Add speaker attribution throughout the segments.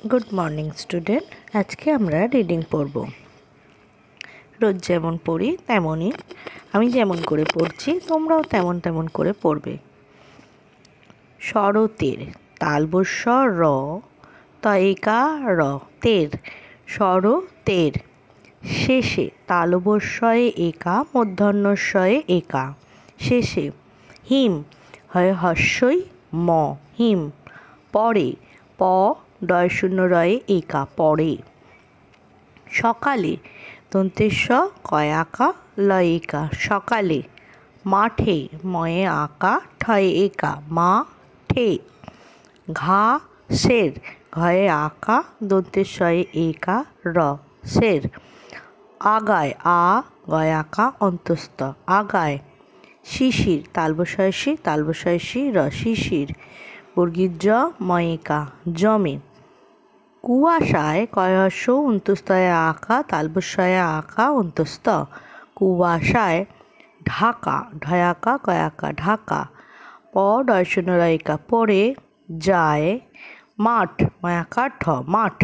Speaker 1: Good morning student. आज के আমরা রিডিং পড়ব। রোজ যেমন পড়ি তেমনই আমি যেমন করে পড়ছি তোমরাও তেমন করে পড়বে। শরতের তালবস্য র তয়িকা র তের শরতের শেষে তালবস্যয়ে একা মূর্ধন্যস্বয়ে একা শেষে হিম হয় হস্যই ম হিম পরে প ডয় শূন্য রয়ে একা পরে সকালে দন্তেস্ব কয় আকা লয় একা সকালে মাঠে ময়ে আকা ঠয়ে একা মাঠে ঘাসের ঘয়ে আকা দন্তেশ্বয়ে একা র সের আগায় আ গয় আকা অন্তস্থ আগায় শিশির তালবস্যসি র শিশির বর্গীর জ ময়িকা জমে কুয়াশায় কয়হস্য অন্তস্তয়ে আকা তালবস্যয়ে আকা অন্তস্থ কুয়াশায় ঢাকা ঢয়াকা কয়াকা ঢাকা প ডয় শূন্য রয়িকা পড়ে যায় মাঠ ময়াকা ঠ মাঠ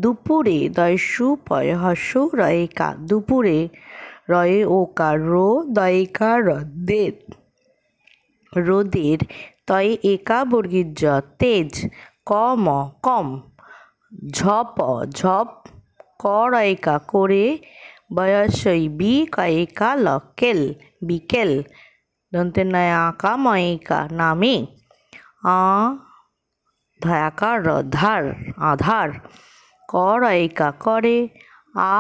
Speaker 1: দুপুরে দয়সু পয়হস্য রয়িকা দুপুরে রয়ে ওকার রো দয়িকা রদের রোদের তয়ে একা বর্গীর জ তেজ কম কম ঝপ ঝপ করয়িকা করে বয়সই বি কয়িকা লকেল বিকেল দন্তের নয় আঁকা ময়িকা নামে আ ধয়াকা র ধার আধার করয়িকা করে আ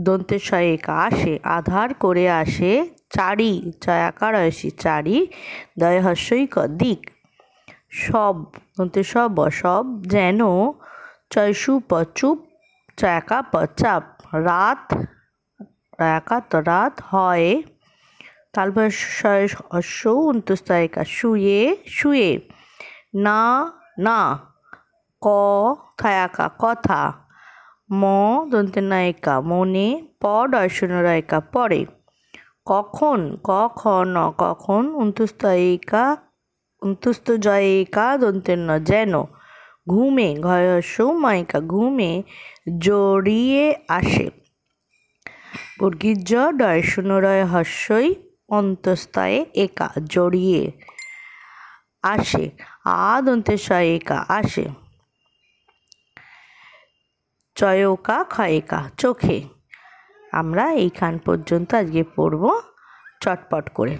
Speaker 1: দন্তের সয়িকা আসে আধার করে আসে চারি চয়াকা রয়সি চারি দয় হস্যই ক দিক সব দন্তের সব সব যেন চয়সু প চুপ চয়াকা প চাপ রাত একা তো রাত হয় তালবস্যয় হস্য অন্তস্তয়িকা শুয়ে শুয়ে না না ক থায়াকা কথা ম দন্তের নায়িকা মনে প ডয় শূন্য রয়িকা পরে কখন ক খ ন কখন অন্তস্তয়িকা অন্তস্থ জয়িকা দন্তের ন যেন ঘুমে ঘয়স্য মায়িকা ঘুমে জড়িয়ে আসে বর্গীর জ ডয় শূন্য রয় হস্যই অন্তস্তয়ে একা জড়িয়ে আসে আ দন্তের সয়িকা আসে চয়কা ক্ষয়িকা চোখে। আমরা এইখান পর্যন্ত আজকে পড়ব চটপট করে।